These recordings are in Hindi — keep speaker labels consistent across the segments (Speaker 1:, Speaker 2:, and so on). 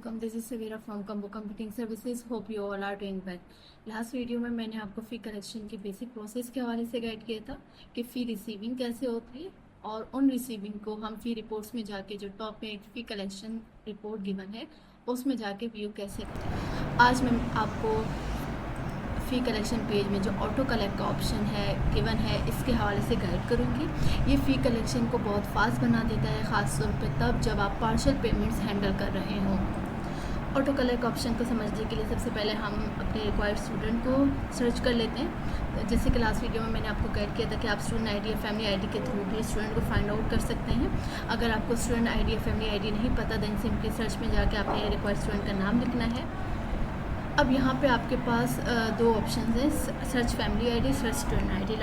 Speaker 1: Welcome, this is Savera from Combo Computing Services. Hope you all are doing well. Last video में मैंने आपको फ़ी कलेक्शन की बेसिक प्रोसेस के हवाले से गाइड किया था कि फ़ी रिसीविंग कैसे होती है और उन रिसीविंग को हम फ़ी रिपोर्ट्स में जाके जो टॉप में एक फ़ी कलेक्शन रिपोर्ट गिवन है उसमें जाके व्यू कैसे करें। आज मैं आपको फ़ी कलेक्शन पेज में जो ऑटो कलेक्ट का ऑप्शन है गिवन है इसके हवाले से गाइड करूँगी। ये फ़ी कलेक्शन को बहुत फास्ट बना देता है, ख़ास तौर पे तब जब आप पार्शियल पेमेंट्स हैंडल कर रहे हों। ऑटो कलेक्ट ऑप्शन को समझने के लिए सबसे पहले हम अपने रिक्वायर्ड स्टूडेंट को सर्च कर लेते हैं। जैसे कि लास्ट वीडियो में मैंने आपको गाइड किया था कि आप स्टूडेंट आईडी या फैमिली आईडी के थ्रू भी स्टूडेंट को फाइंड आउट कर सकते हैं। अगर आपको स्टूडेंट आईडी या फैमिली आईडी नहीं पता देन सिंपली सर्च में जाके अपने रिक्वायर्ड स्टूडेंट का नाम लिखना है। अब यहाँ पे आपके पास दो ऑप्शन हैं, search family ID, search student ID.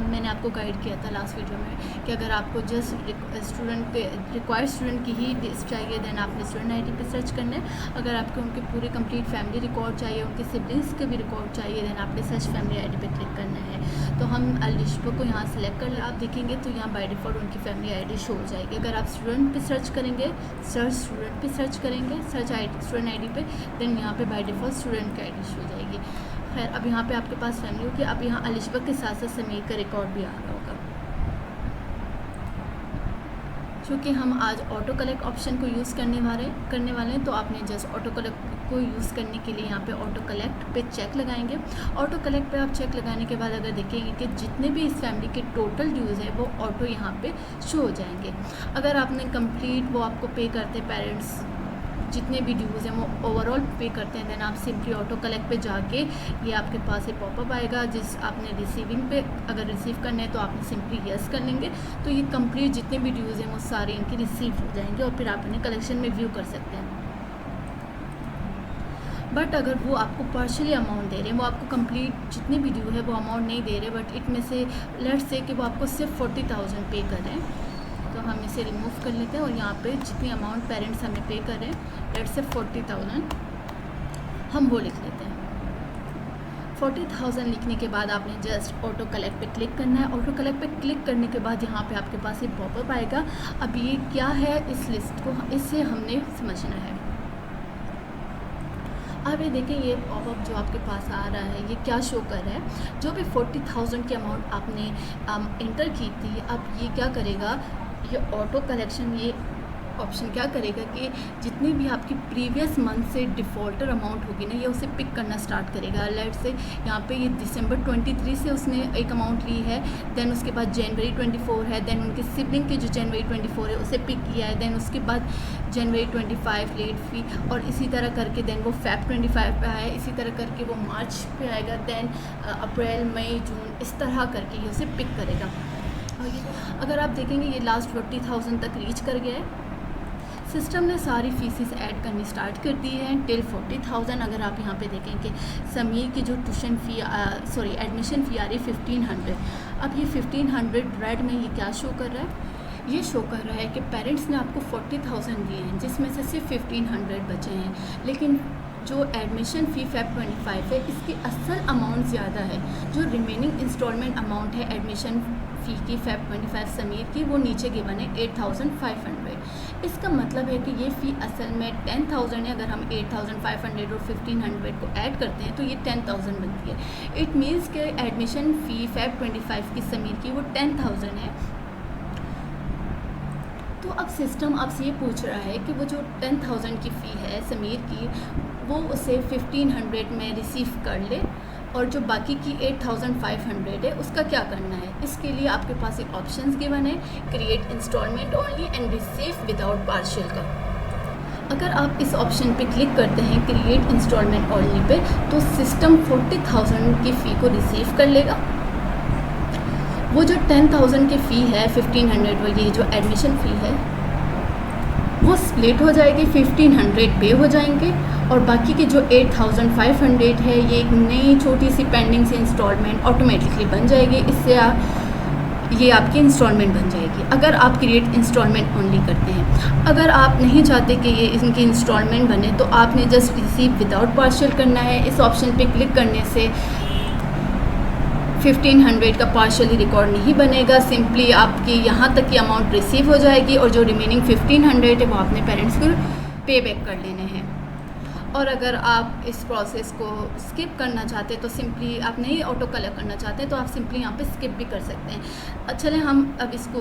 Speaker 1: मैंने आपको गाइड किया था लास्ट वीडियो में कि अगर आपको जस्ट स्टूडेंट के रिक्वायर्ड स्टूडेंट की ही लिस्ट चाहिए देन आपने स्टूडेंट आईडी पे सर्च करना है। अगर आपको उनके पूरे कंप्लीट फैमिली रिकॉर्ड चाहिए, उनके सिबलिंग्स के भी रिकॉर्ड चाहिए देन आपने सर्च फैमिली आईडी पे क्लिक करना है। तो हम लिस्ट को यहाँ सेलेक्ट कर आप देखेंगे तो यहाँ बाय डिफ़ॉल्ट उनकी फैमिली आईडी शो हो जाएगी। अगर आप स्टूडेंट पे सर्च करेंगे, सर्च स्टूडेंट पे सर्च करेंगे, सर्च स्टूडेंट आईडी पे देन यहाँ पे बाय डिफ़ॉल्ट स्टूडेंट की आईडी शो हो जाएगी। खैर, अब यहाँ पे आपके पास फैमिली होगी। अब यहाँ अलिशबा के साथ साथ समीर का रिकॉर्ड भी आ रहा होगा। चूँकि हम आज ऑटो कलेक्ट ऑप्शन को यूज़ करने वाले हैं तो आपने जस्ट ऑटो कलेक्ट को यूज़ करने के लिए यहाँ पे ऑटो कलेक्ट पे चेक लगाएंगे। ऑटो कलेक्ट पे आप चेक लगाने के बाद अगर देखेंगे कि जितने भी इस फैमिली के टोटल ड्यूज़ है वो ऑटो यहाँ पे शो हो जाएंगे। अगर आपने कंप्लीट वो आपको पे करते पेरेंट्स जितने भी ड्यूज़ हैं वो ओवरऑल पे करते हैं देन आप सिंपली ऑटो कलेक्ट पे जाके ये आपके पास एक पॉपअप आएगा जिस आपने रिसीविंग पे अगर रिसीव करना है तो आपने सिंपली यस कर लेंगे तो ये कंप्लीट जितने भी ड्यूज़ हैं वो सारे इनके रिसीव हो जाएंगे और फिर आप इन्हें कलेक्शन में व्यू कर सकते हैं। बट अगर वो आपको पार्शियली अमाउंट दे रहे हैं, वो आपको कंप्लीट जितने भी ड्यू है वो अमाउंट नहीं दे रहे बट इट में से लेट्स से कि वो आपको सिर्फ 40,000 पे कर रहे हैं तो हम इसे रिमूव कर लेते हैं और यहाँ पे जितनी अमाउंट पेरेंट्स हमें पे कर रहे हैं लेट्स से 40,000 हम वो लिख लेते हैं। 40,000 लिखने के बाद आपने जस्ट ऑटो कलेक्ट पे क्लिक करना है। ऑटो कलेक्ट पे क्लिक करने के बाद यहाँ पे आपके पास एक पॉपअप आएगा। अब ये क्या है इस लिस्ट को इससे हमने समझना है। अब ये देखें ये पॉपअप जो आपके पास आ रहा है ये क्या शो कर रहा है, जो भी 40,000 की अमाउंट आपने इंटर की थी अब ये क्या करेगा, ये ऑटो कलेक्शन ये ऑप्शन क्या करेगा कि जितनी भी आपकी प्रीवियस मंथ से डिफ़ॉल्टर अमाउंट होगी ना ये उसे पिक करना स्टार्ट करेगा। लेट्स से यहाँ पे ये दिसंबर 23 से उसने एक अमाउंट ली है, देन उसके बाद जनवरी 24 है, देन उनके सिबलिंग के जो जनवरी 24 है उसे पिक किया है, देन उसके बाद जनवरी 25 लेट फी और इसी तरह करके देन वो फेब 25 पे आया, इसी तरह करके वो मार्च पे आएगा, देन अप्रैल मई जून इस तरह करके ये उसे पिक करेगा। और ये अगर आप देखेंगे ये लास्ट 40,000 तक रीच कर गया है। सिस्टम ने सारी फीसेस ऐड करनी स्टार्ट कर दी है टिल 40,000। अगर आप यहाँ पे देखें कि समीर की जो ट्यूशन फ़ी एडमिशन फ़ी आ रही है 1500। अब ये 1500 रेड में ये क्या शो कर रहा है, ये शो कर रहा है कि पेरेंट्स ने आपको 40,000 दिए हैं जिसमें से सिर्फ 1500 बचे हैं, लेकिन जो एडमिशन फ़ी फेब 25 है इसकी असल अमाउंट ज़्यादा है। जो रिमेनिंग इंस्टॉलमेंट अमाउंट है एडमिशन फ़ी की फेब 25 समीर की वो नीचे गिवन है 8,500। इसका मतलब है कि ये फ़ी असल में 10,000 है। अगर हम 8,500 और 1,500 को ऐड करते हैं तो ये 10,000 बनती है। इट मीन्स कि एडमिशन फ़ी फेब 25 की समीर की वो 10,000 है। तो अब सिस्टम आपसे ये पूछ रहा है कि वो जो 10,000 की फ़ी है समीर की वो उसे 1500 में रिसीव कर ले और जो बाकी की 8,500 है उसका क्या करना है। इसके लिए आपके पास एक ऑप्शंस गिवन है, create installment only and receive without partial का। अगर आप इस ऑप्शन पे क्लिक करते हैं क्रिएट इंस्टॉलमेंट ओनली पे तो सिस्टम 40,000 की फ़ी को रिसीव कर लेगा। वो जो 10,000 की फ़ी है 1500 वो ये जो एडमिशन फ़ी है वो स्प्लिट हो जाएगी, 1500 पे हो जाएंगे और बाकी के जो 8,500 है ये एक नई छोटी सी पेंडिंग सी इंस्टॉलमेंट ऑटोमेटिकली बन जाएगी। इससे ये आपकी इंस्टॉलमेंट बन जाएगी अगर आप क्रिएट इंस्टॉलमेंट ओनली करते हैं। अगर आप नहीं चाहते कि ये इनकी इंस्टॉलमेंट बने तो आपने जस्ट रिसीव विदाउट पार्शियल करना है। इस ऑप्शन पे क्लिक करने से 1500 का पार्शियली रिकॉर्ड नहीं बनेगा, सिंपली आपकी यहाँ तक की अमाउंट रिसीव हो जाएगी और जो रिमेनिंग 1500 है वो अपने पेरेंट्स को पे बैक कर लेने हैं। और अगर आप इस प्रोसेस को स्किप करना चाहते हैं तो सिंपली आप नहीं ऑटो कलेक्ट करना चाहते हैं तो आप सिंपली यहाँ पे स्किप भी कर सकते हैं। चलें हम अब इसको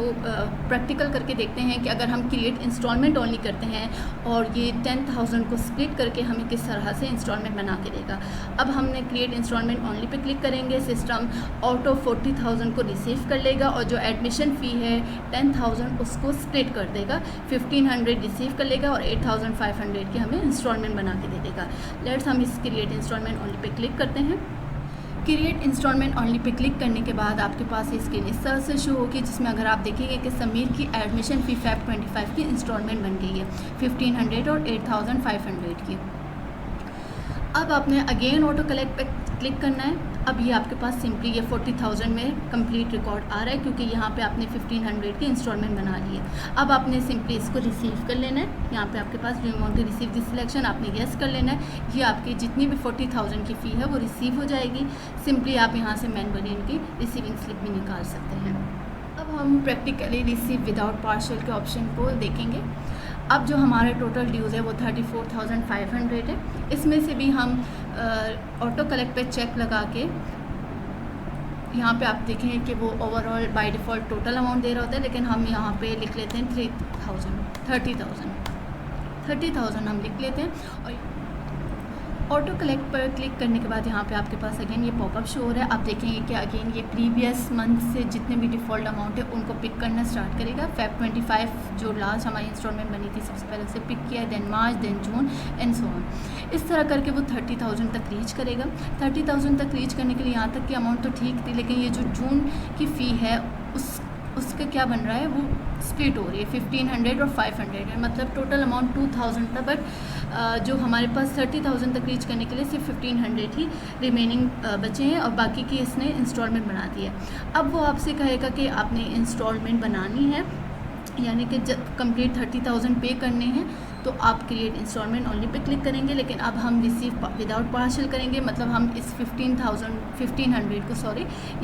Speaker 1: प्रैक्टिकल करके देखते हैं कि अगर हम क्रिएट इंस्टॉलमेंट ओनली करते हैं और ये 10,000 को स्प्लिट करके हमें किस तरह से इंस्टॉलमेंट बना के देगा। अब हमने create installment only pay click करेंगे, सिस्टम ऑटो 40,000 को रिसीव कर लेगा और जो एडमिशन फ़ी है 10,000 उसको स्प्लिट कर देगा, 1,500 रिसीव कर लेगा और 8,500 की हमें इंस्टॉलमेंट बना के दे देगा। लेट्स हम इस create installment only pay click करते हैं। Create installment only pay click करने के बाद आपके पास ये स्क्रीन इस तरह से शो होगी, जिसमें अगर आप देखेंगे कि समीर की एडमिशन फ़ी Feb 25 की इंस्टॉलमेंट बन गई है 1,500 और 8,500 की। अब आपने अगेन ऑटो कलेक्ट पे क्लिक करना है। अब ये आपके पास सिंपली ये 40,000 में कंप्लीट रिकॉर्ड आ रहा है क्योंकि यहाँ पे आपने 1,500 की इंस्टॉलमेंट बना ली है। अब आपने सिंपली इसको रिसीव कर लेना है। यहाँ पे आपके पास we want to receive this selection, आपने यस कर लेना है। ये आपकी जितनी भी 40,000 की फ़ी है वो रिसीव हो जाएगी। सिंपली आप यहाँ से मैनुअली इनकी रिसीविंग स्लिप भी निकाल सकते हैं। अब हम प्रैक्टिकली रिसीव विदाउट पार्शियल के ऑप्शन को देखेंगे। अब जो हमारा टोटल ड्यूज़ है वो 34,500 है। इसमें से भी हम ऑटो कलेक्ट पे चेक लगा के यहाँ पे आप देखेंगे कि वो overall by default total amount दे रहा होता है, लेकिन हम यहाँ पे लिख लेते हैं 30,000 हम लिख लेते हैं। और ऑटो कलेक्ट पर क्लिक करने के बाद यहाँ पे आपके पास अगेन ये पॉपअप शो हो रहा है। आप देखेंगे कि अगेन ये प्रीवियस मंथ से जितने भी डिफ़ॉल्ट अमाउंट है उनको पिक करना स्टार्ट करेगा। Feb 25 जो लास्ट हमारी इंस्टॉलमेंट बनी थी सबसे पहले से पिक किया है, then March, then June and so on. इस तरह करके वो 30,000 तक रीच करेगा। 30,000 तक रीच करने के लिए यहाँ तक की अमाउंट तो ठीक थी, लेकिन ये जो जून की फ़ी है उसका क्या बन रहा है, वो स्प्लिट हो रही है 1,500 और 500 है, मतलब टोटल अमाउंट 2,000 था। बट जो हमारे पास 30,000 तक रीच करने के लिए सिर्फ 1,500 ही रिमेनिंग बचे हैं और बाकी की इसने इंस्टॉलमेंट बना दी है। अब वो आपसे कहेगा कि आपने इंस्टॉलमेंट बनानी है, यानी कि जब कंप्लीट 30,000 पे करने हैं तो आप create installment only pay click करेंगे। लेकिन अब हम रिसीव विदाउट पार्शियल करेंगे, मतलब हम इस 1,500 को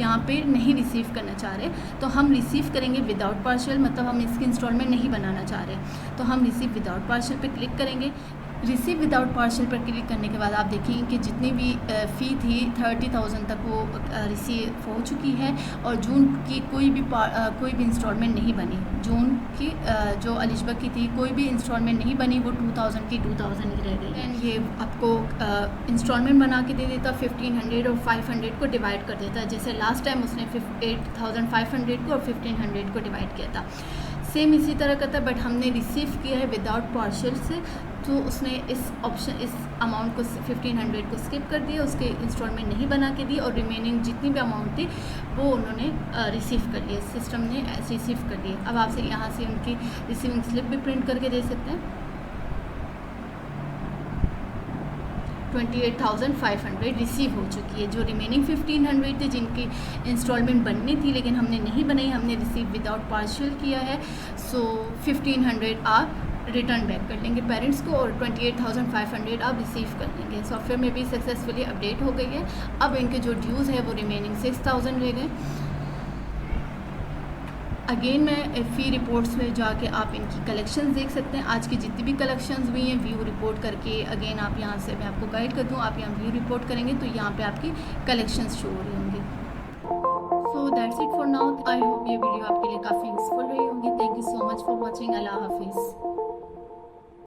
Speaker 1: यहाँ पे नहीं रिसीव करना चाह रहे, तो हम रिसीव करेंगे विदाउट पार्शियल, मतलब हम इसकी इंस्टॉलमेंट नहीं बनाना चाह रहे, तो हम रिसीव विदाउट पार्शियल पे क्लिक करेंगे। रिसीव विदाउट पार्शियल पर क्लिक करने के बाद आप देखेंगे कि जितनी भी फ़ी थी 30,000 तक वो रिसीव हो चुकी है और जून की कोई भी इंस्टॉलमेंट नहीं बनी। जून की जो एलिजिबल की थी कोई भी इंस्टॉलमेंट नहीं बनी, वो 2,000 की 2,000 ही रह गई। एंड ये आपको इंस्टॉलमेंट बना के दे देता, 1,500 और 500 को डिवाइड कर देता, जैसे लास्ट टाइम उसने 8,500 को और 1,500 को डिवाइड किया था, सेम इसी तरह का था। बट हमने रिसीव किया है विदाउट पार्शियल से, तो उसने इस अमाउंट को 1,500 को स्किप कर दिया, उसके इंस्टॉलमेंट नहीं बना के दी और रिमेनिंग जितनी भी अमाउंट थी वो उन्होंने रिसीव कर लिया, सिस्टम ने रिसीव कर लिया। अब आपसे यहाँ से उनकी रिसीविंग स्लिप भी प्रिंट करके दे सकते हैं। 28,500 रिसीव हो चुकी है। जो रिमेनिंग 1,500 थे जिनकी इंस्टॉलमेंट बननी थी लेकिन हमने नहीं बनाई, हमने रिसीव विदाउट पार्शियल किया है, सो 1,500 आप रिटर्न बैक कर लेंगे पेरेंट्स को और 28,500 आप रिसीव कर लेंगे। सॉफ्टवेयर में भी सक्सेसफुली अपडेट हो गई है। अब इनके जो ड्यूज़ है वो रिमेनिंग 6,000 रह गए। अगेन मैं फ़ी रिपोर्ट्स में जाके आप इनकी कलेक्शंस देख सकते हैं। आज की जितनी भी कलेक्शंस हुई हैं व्यू रिपोर्ट करके, अगेन आप यहाँ से मैं आपको गाइड कर दूँ, आप यहाँ व्यू रिपोर्ट करेंगे तो यहाँ पे आपकी कलेक्शंस शो हो रही होंगी। So that's it for now. I hope ये वीडियो आपके लिए काफ़ी यूज़फुल रही होंगी। Thank you so much for watching. अल्लाह हाफिज़।